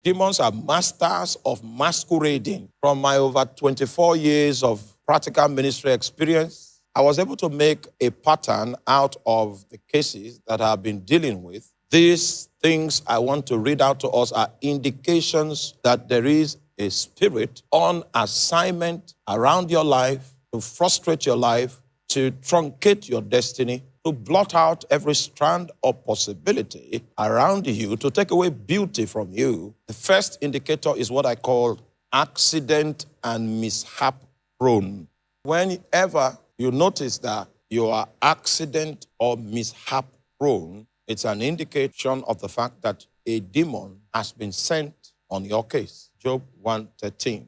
Demons are masters of masquerading. From my over 24 years of practical ministry experience, I was able to make a pattern out of the cases that I've been dealing with. These things I want to read out to us are indications that there is a spirit on assignment around your life to frustrate your life, to truncate your destiny, to blot out every strand of possibility around you, to take away beauty from you. The first indicator is what I call accident and mishap prone. Whenever you notice that you are accident or mishap prone, it's an indication of the fact that a demon has been sent on your case. Job 1:13.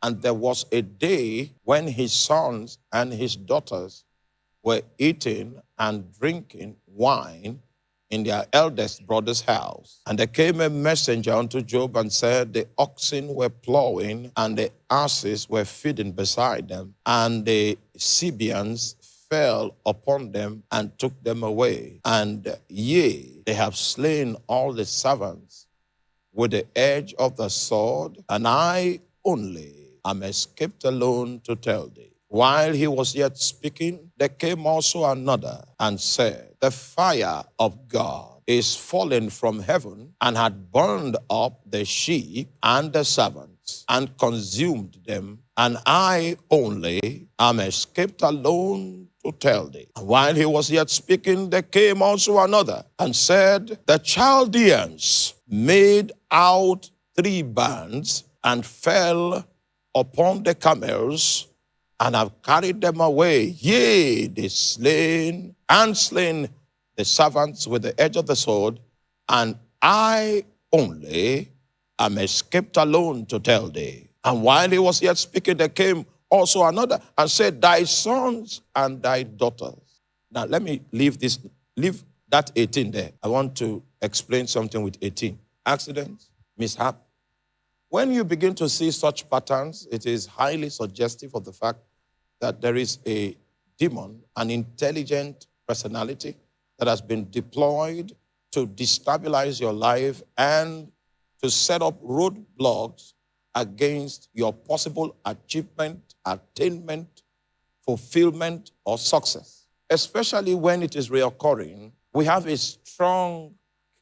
And there was a day when his sons and his daughters were eating and drinking wine in their eldest brother's house. And there came a messenger unto Job and said, the oxen were plowing and the asses were feeding beside them, and the Sabeans fell upon them and took them away. And yea, they have slain all the servants with the edge of the sword, and I only am escaped alone to tell thee. While he was yet speaking, there came also another and said, the fire of God is fallen from heaven and had burned up the sheep and the servants and consumed them, and I only am escaped alone to tell thee. And while he was yet speaking, there came also another and said, the Chaldeans made out 3 bands and fell upon the camels and have carried them away. Yea, they slain the servants with the edge of the sword, and I only am escaped alone to tell thee. And while he was yet speaking, there came also another and said, thy sons and thy daughters. Now let me leave that 18 there. I want to explain something with 18. Accidents, mishap. When you begin to see such patterns, it is highly suggestive of the fact that there is a demon, an intelligent personality that has been deployed to destabilize your life and to set up roadblocks against your possible achievement, attainment, fulfillment, or success. Especially when it is reoccurring, we have a strong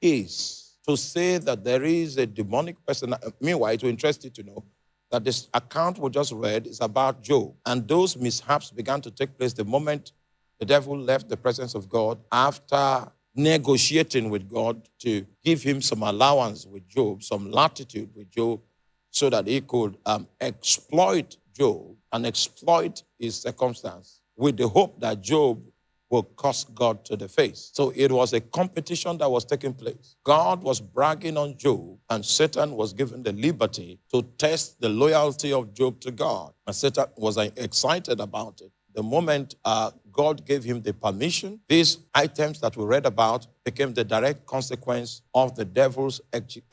case to say that there is a demonic person. Meanwhile, it will interest you to know that this account we just read is about Job. And those mishaps began to take place the moment the devil left the presence of God after negotiating with God to give him some allowance with Job, some latitude with Job, so that he could exploit Job and exploit his circumstance with the hope that Job will curse God to the face. So it was a competition that was taking place. God was bragging on Job, and Satan was given the liberty to test the loyalty of Job to God. And Satan was excited about it. The moment God gave him the permission, these items that we read about became the direct consequence of the devil's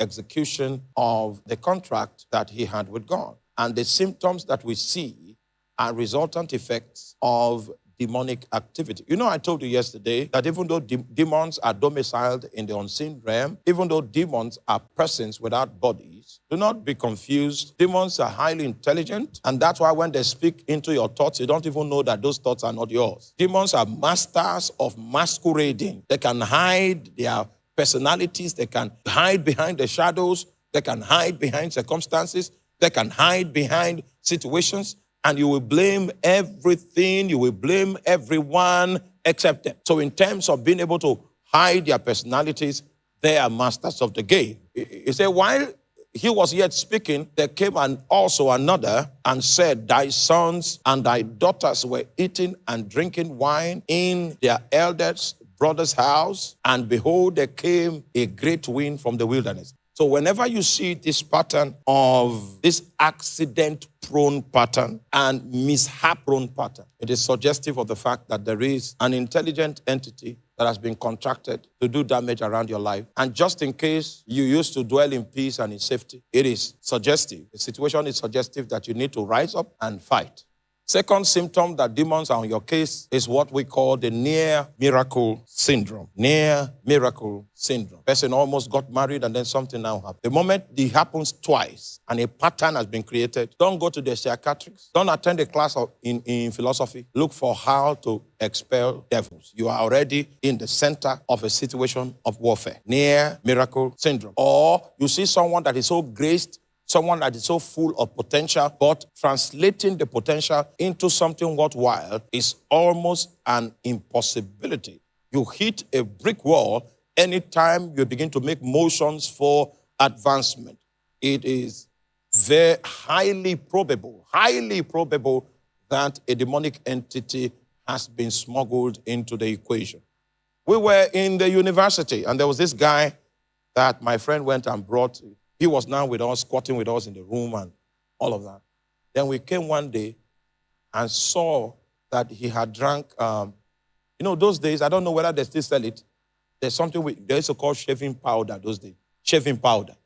execution of the contract that he had with God. And the symptoms that we see are resultant effects of demonic activity. You know, I told you yesterday that even though demons are domiciled in the unseen realm, even though demons are persons without bodies, do not be confused. Demons are highly intelligent, and that's why when they speak into your thoughts, you don't even know that those thoughts are not yours. Demons are masters of masquerading. They can hide their personalities. They can hide behind the shadows. They can hide behind circumstances. They can hide behind situations. And you will blame everything, you will blame everyone except them. So in terms of being able to hide their personalities, they are masters of the game. He said, while he was yet speaking, there came also another and said, thy sons and thy daughters were eating and drinking wine in their eldest brother's house, and behold, there came a great wind from the wilderness. So whenever you see this pattern of this accident-prone pattern and mishap-prone pattern, it is suggestive of the fact that there is an intelligent entity that has been contracted to do damage around your life. And just in case you used to dwell in peace and in safety, it is suggestive. The situation is suggestive that you need to rise up and fight. Second symptom that demons are on your case is what we call the near miracle syndrome. Near miracle syndrome. Person almost got married and then something now happened. The moment it happens twice and a pattern has been created, don't go to the psychiatrist. Don't attend a class in philosophy. Look for how to expel devils. You are already in the center of a situation of warfare. Near miracle syndrome. Or you see someone that is so graced, someone that is so full of potential, but translating the potential into something worthwhile is almost an impossibility. You hit a brick wall anytime you begin to make motions for advancement. It is very highly probable that a demonic entity has been smuggled into the equation. We were in the university, and there was this guy that my friend went and brought. He was now with us, squatting with us in the room and all of that. Then we came one day and saw that he had drank, those days, I don't know whether they still sell it. There's something they used to call shaving powder those days. Shaving powder.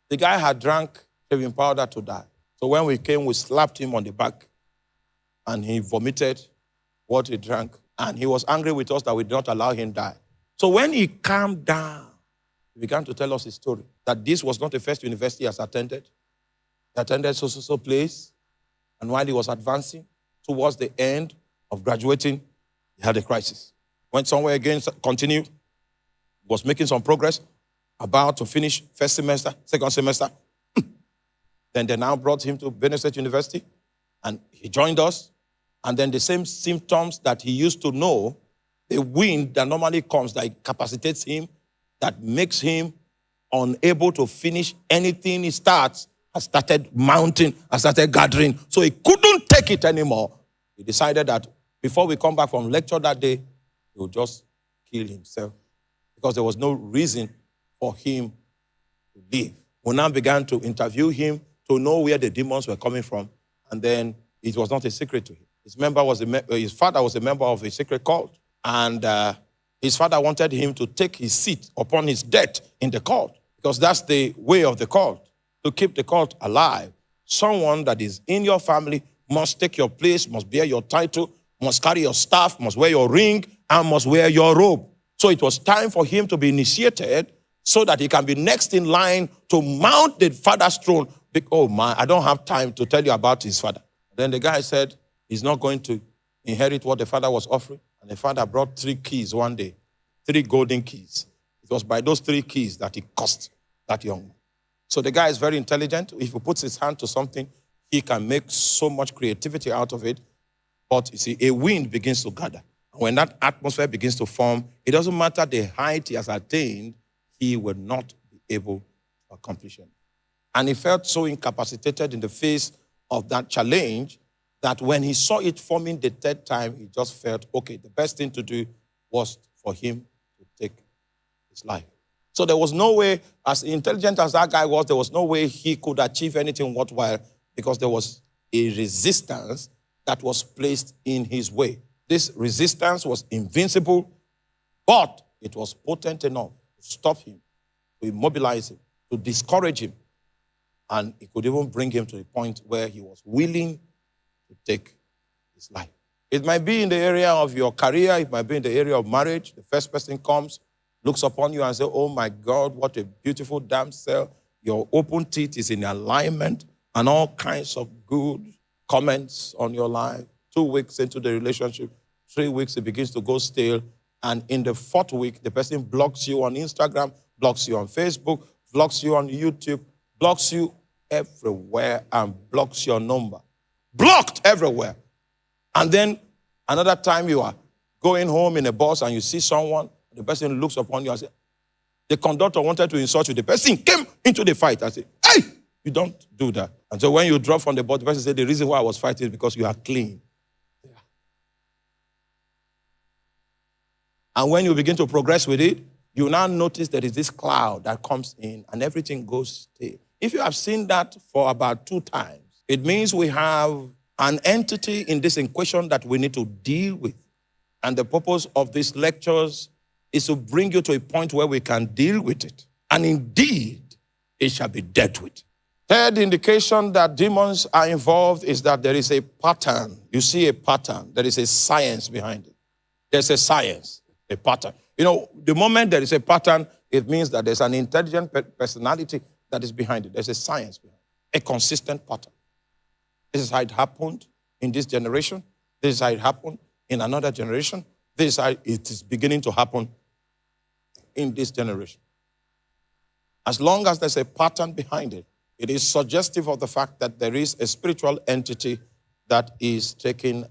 The guy had drank shaving powder to die. So when we came, we slapped him on the back and he vomited what he drank. And he was angry with us that we did not allow him die. So when he calmed down, he began to tell us his story, that this was not the first university he has attended. He attended so place, and while he was advancing towards the end of graduating, he had a crisis. Went somewhere again, continued, was making some progress, about to finish first semester, second semester. Then they now brought him to Benue State University, and he joined us. And then the same symptoms that he used to know, the wind that normally comes, that incapacitates him, that makes him unable to finish anything he starts, has started mounting, has started gathering. So he couldn't take it anymore. He decided that before we come back from lecture that day, he would just kill himself because there was no reason for him to live. We now began to interview him to know where the demons were coming from, and then it was not a secret to him. His father was a member of a secret cult, and his father wanted him to take his seat upon his death in the cult, because that's the way of the cult, to keep the cult alive. Someone that is in your family must take your place, must bear your title, must carry your staff, must wear your ring, and must wear your robe. So it was time for him to be initiated so that he can be next in line to mount the father's throne. Oh man, I don't have time to tell you about his father. Then the guy said he's not going to inherit what the father was offering. And the father brought 3 keys one day, 3 golden keys. It was by those 3 keys that he cursed that young man. So the guy is very intelligent. If he puts his hand to something, he can make so much creativity out of it. But you see, a wind begins to gather. And when that atmosphere begins to form, it doesn't matter the height he has attained, he will not be able to accomplish it. And he felt so incapacitated in the face of that challenge that when he saw it forming the 3rd time, he just felt, okay, the best thing to do was for him to take his life. So there was no way, as intelligent as that guy was, there was no way he could achieve anything worthwhile because there was a resistance that was placed in his way. This resistance was invincible, but it was potent enough to stop him, to immobilize him, to discourage him, and it could even bring him to the point where he was willing to take his life. It might be in the area of your career, it might be in the area of marriage. The first person comes, looks upon you and says, oh my God, what a beautiful damsel. Your open teeth is in alignment, and all kinds of good comments on your life. 2 weeks into the relationship, 3 weeks, it begins to go stale. And in the 4th week, the person blocks you on Instagram, blocks you on Facebook, blocks you on YouTube, blocks you everywhere, and blocks your number. Blocked everywhere. And then another time you are going home in a bus and you see someone, the person looks upon you and says, the conductor wanted to insult you. The person came into the fight and said, hey, you don't do that. And so when you drop from the bus, the person said, the reason why I was fighting is because you are clean. Yeah. And when you begin to progress with it, you now notice there is this cloud that comes in and everything goes still. If you have seen that for about 2 times, it means we have an entity in this equation that we need to deal with. And the purpose of these lectures is to bring you to a point where we can deal with it. And indeed, it shall be dealt with. Third indication that demons are involved is that there is a pattern. You see a pattern. There is a science behind it. There's a science, a pattern. You know, the moment there is a pattern, it means that there's an intelligent personality that is behind it. There's a science behind it, a consistent pattern. This is how it happened in this generation. This is how it happened in another generation. This is how it is beginning to happen in this generation. As long as there's a pattern behind it, it is suggestive of the fact that there is a spiritual entity that is taking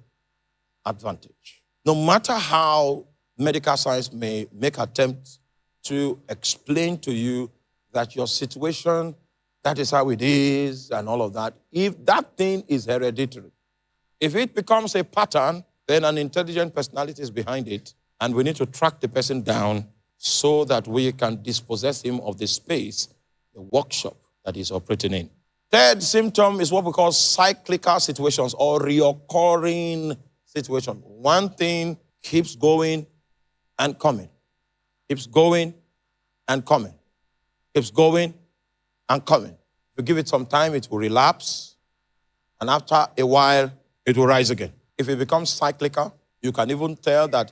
advantage. No matter how medical science may make attempts to explain to you that your situation, that is how it is and all of that, if that thing is hereditary, if it becomes a pattern, then an intelligent personality is behind it, and we need to track the person down so that we can dispossess him of the space, the workshop that he's operating in. Third symptom is what we call cyclical situations or reoccurring situations. One thing keeps going and coming, keeps going and coming, keeps going and coming. If you give it some time, it will relapse, and after a while, it will rise again. If it becomes cyclical, you can even tell that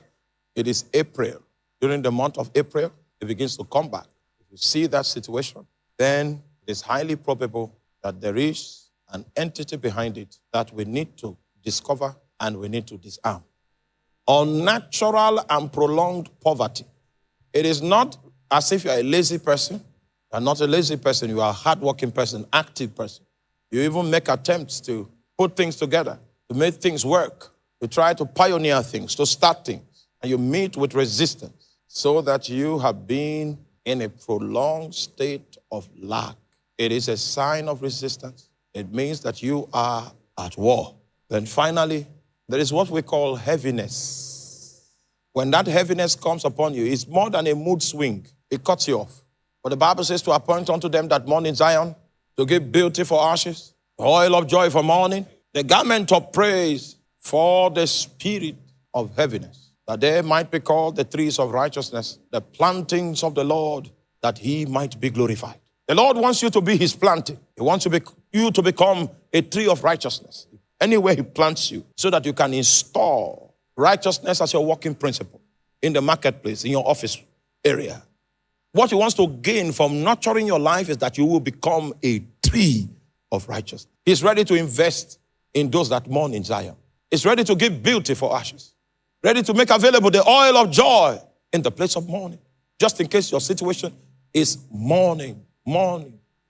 it is April. During the month of April, it begins to come back. If you see that situation, then it is highly probable that there is an entity behind it that we need to discover and we need to disarm. Unnatural and prolonged poverty. It is not as if you are a lazy person. You are not a lazy person. You are a hardworking person, active person. You even make attempts to put things together, to make things work, to try to pioneer things, to start things. And you meet with resistance so that you have been in a prolonged state of lack. It is a sign of resistance. It means that you are at war. Then finally, there is what we call heaviness. When that heaviness comes upon you, it's more than a mood swing. It cuts you off. But the Bible says to appoint unto them that mourn in Zion, to give beauty for ashes, the oil of joy for mourning, the garment of praise for the spirit of heaviness, that they might be called the trees of righteousness, the plantings of the Lord, that he might be glorified. The Lord wants you to be his planting. He wants you to become a tree of righteousness anywhere he plants you, so that you can install righteousness as your working principle in the marketplace, in your office area. What he wants to gain from nurturing your life is that you will become a tree of righteousness. He's ready to invest in those that mourn in Zion. He's ready to give beauty for ashes, ready to make available the oil of joy in the place of mourning. Just in case your situation is mourning.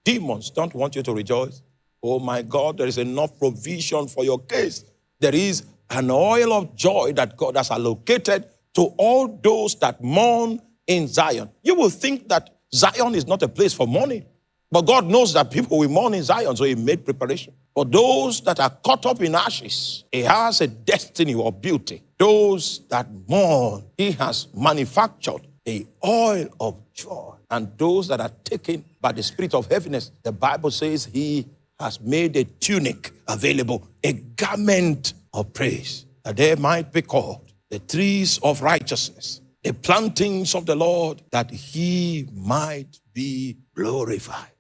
Demons don't want you to rejoice. Oh my God, there is enough provision for your case. There is an oil of joy that God has allocated to all those that mourn in Zion. You will think that Zion is not a place for mourning, but God knows that people will mourn in Zion, so he made preparation. For those that are caught up in ashes, he has a destiny of beauty. Those that mourn, he has manufactured the oil of joy. And those that are taken by the spirit of heaviness, the Bible says he has made a tunic available, a garment of praise, that they might be called the trees of righteousness, the plantings of the Lord, that he might be glorified.